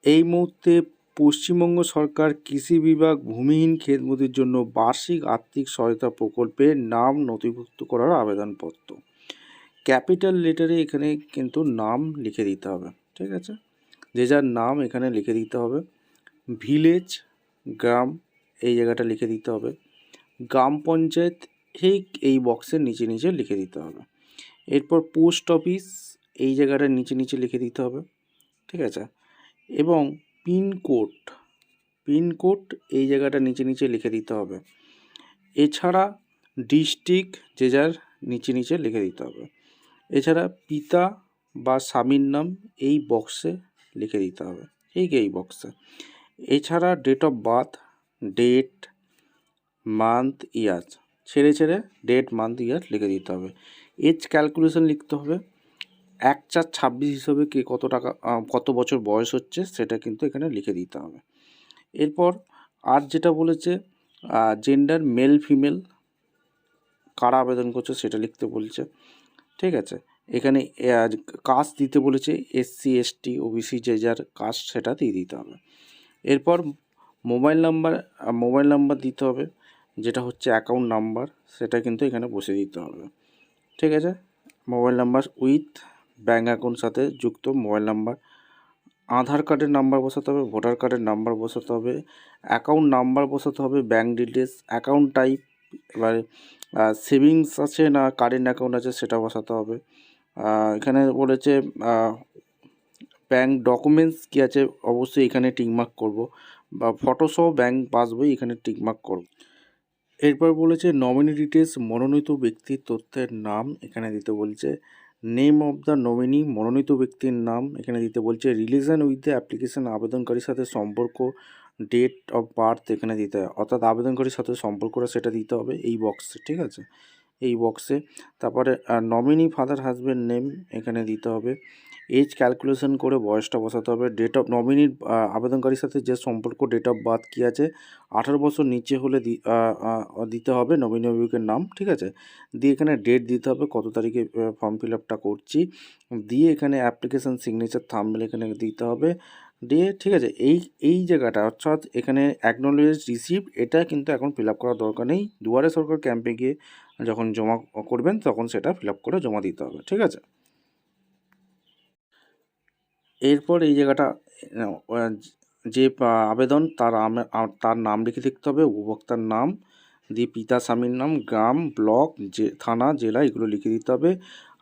এই মুহূর্তে পশ্চিমবঙ্গ সরকার কৃষি বিভাগ ভূমিহীন ক্ষেতমজুরের জন্য বার্ষিক আর্থিক সহায়তা প্রকল্পে নাম নথিভুক্ত করার আবেদনপত্র। ক্যাপিটাল লেটারে এখানে কিন্তু নাম লিখে দিতে হবে, ঠিক আছে? যে যার নাম এখানে লিখে দিতে হবে। ভিলেজ, গ্রাম এই জায়গাটা লিখে দিতে হবে। গ্রাম পঞ্চায়েত ঠিক এই বক্সের নিচে নিচে লিখে দিতে হবে। এরপর পোস্ট অফিস এই জায়গাটার নিচে নিচে লিখে দিতে হবে, ঠিক আছে? এবং পিনকোড এই জায়গাটা নিচে নিচে লিখে দিতে হবে। এছাড়া ডিস্ট্রিক্ট যে যার নিচে নিচে লিখে দিতে হবে। এছাড়া পিতা বা স্বামীর নাম এই বক্সে লিখে দিতে হবে, ঠিক এই বক্সে। এছাড়া date of birth, date, month, year ছেড়ে ডেট, মান্থ, ইয়ার লিখে দিতে হবে। এজ ক্যালকুলেশন লিখতে হবে। 1/4/26 হিসাবে কে কত বছর বয়স হচ্ছে সেটা কিন্তু এখানে লিখে দিতে হবে। এরপর আর যেটা বলেছে জেন্ডার মেল ফিমেল কারা আবেদন করছে সেটা লিখতে বলছে, ঠিক আছে? এখানে কাস্ট দিতে বলেছে, SC ST OBC যে যার কাস্ট সেটা দিয়ে দিতে হবে। এরপর মোবাইল নাম্বার দিতে হবে, যেটা হচ্ছে অ্যাকাউন্ট নাম্বার, সেটা কিন্তু এখানে বসে দিতে হবে, ঠিক আছে? Mobile number with bank account সাথে যুক্ত মোবাইল নাম্বার। আধার কার্ডের নাম্বার বসাতে হবে, ভোটার কার্ডের নাম্বার বসাতে হবে, অ্যাকাউন্ট নাম্বার বসাতে হবে, ব্যাঙ্ক ডিটেলস, অ্যাকাউন্ট টাইপ, এবার সেভিংস আছে না কারেন্ট অ্যাকাউন্ট আছে সেটা বসাতে হবে। এখানে বলেছে ব্যাঙ্ক ডকুমেন্টস কী আছে অবশ্যই এখানে টিকমার্ক করব, বা ফটোসহ ব্যাঙ্ক পাসবই এখানে টিকমার্ক করব। এরপর বলেছে নমিনি ডিটেলস, মনোনীত ব্যক্তির তথ্যের নাম এখানে দিতে বলছে। নেম অফ দ্য নমিনি, মনোনীত ব্যক্তির নাম এখানে দিতে বলছে। রিলেশন উইথ দ্য অ্যাপ্লিকেশন, আবেদনকারীর সাথে সম্পর্ক, ডেট অফ বার্থ এখানে দিতে হবে, অর্থাৎ আবেদনকারীর সাথে সম্পর্কটা সেটা দিতে হবে এই বক্সে, ঠিক আছে? এই বক্সে। তারপরে নমিনি ফাদার হাজব্যান্ড নেম এখানে দিতে হবে। এজ ক্যালকুলেশন করে বয়সটা বসাতে হবে। ডেট অফ নমিনির আবেদনকারীর সাথে যে সম্পর্ক, ডেট অফ বার্থ কী আছে, 18 বছর নিচে হলে দিতে হবে নমিনি অভিভাবকের নাম, ঠিক আছে? দিয়ে এখানে ডেট দিতে হবে কত তারিখে ফর্ম ফিল আপটা করছি, দিয়ে এখানে অ্যাপ্লিকেশান সিগনেচার থাম্বনেল এখানে দিতে হবে, দিয়ে ঠিক আছে। এই জায়গাটা অর্থাৎ এখানে অ্যাকনোলেজ রিসিভ এটা কিন্তু এখন ফিল আপ করার দরকার নেই। দুয়ারে সরকার ক্যাম্পে গিয়ে যখন জমা করবেন তখন সেটা ফিল আপ করে জমা দিতে হবে, ঠিক আছে? এরপর এই জায়গাটা যে আবেদন তার নাম লিখে লিখতে হবে, উপভোক্তার নাম দিয়ে পিতা স্বামীর নাম, গ্রাম, ব্লক, থানা, জেলা এগুলো লিখে দিতে হবে।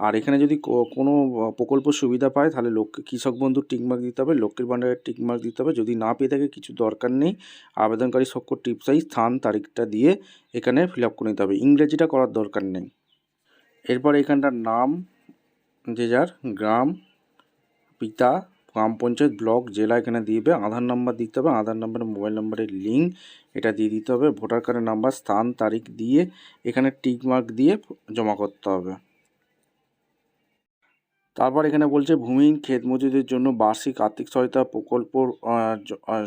আর এখানে যদি কোনো প্রকল্প সুবিধা পায় তাহলে কৃষক বন্ধুর টিকমার্ক দিতে হবে, লক্ষ্মীর ভাণ্ডারের টিকমার্ক দিতে হবে। যদি না পেয়ে থাকে কিছু দরকার নেই, আবেদনকারী স্বাক্ষর, টিপ সাইজ, স্থান, তারিখটা দিয়ে এখানে ফিল আপ করে নিতে হবে, ইংরেজিটা করার দরকার নেই। এরপর এখানটার নাম যে যার, গ্রাম, পিতা, গ্রাম পঞ্চায়েত, ব্লক, জেলা এখানে দিবে। আধার নাম্বার দিতে হবে, আধার নাম্বারে মোবাইল নাম্বারের লিঙ্ক এটা দিয়ে দিতে হবে। ভোটার কার্ডের নাম্বার, স্থান, তারিখ দিয়ে এখানে টিকমার্ক দিয়ে জমা করতে হবে। তারপর এখানে বলছে ভূমিহীন ক্ষেতমজুরদের জন্য বার্ষিক আর্থিক সহায়তা প্রকল্পর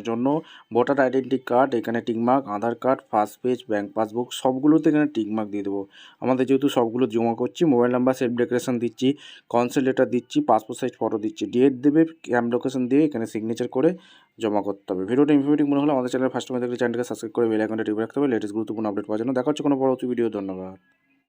জন্য ভোটার আইডেন্টি কার্ড এখানে tick mark, Aadhaar card, first page, bank passbook সবগুলোতে এখানে টিকমার্ক দিয়ে দেবো। আমাদের যেহেতু সবগুলো জমা করছি, মোবাইল নাম্বার, সেলফ ডিক্লারেশন দিচ্ছি, কনসেন্ট লেটার দিচ্ছি, পাসপোর্ট সাইজ ফটো দিচ্ছি, ডেট দেবে, ক্যাম্প লোকেশন দিয়ে এখানে সিগনেচার করে জমা করতে হবে। ভিডিওটা ইনফরমেটিভ মনে হলে আমাদের চ্যানেল ফার্স্ট টাইম দেখলে চ্যানেলকে সাবস্ক্রাইব করে বেল আইকনটা টিপে রাখতে হবে লেটেস্ট গুরুত্বপূর্ণ আপডেট পাওয়ার জন্য। দেখা হচ্ছে কোনো পরবর্তী ভিডিও। ধন্যবাদ।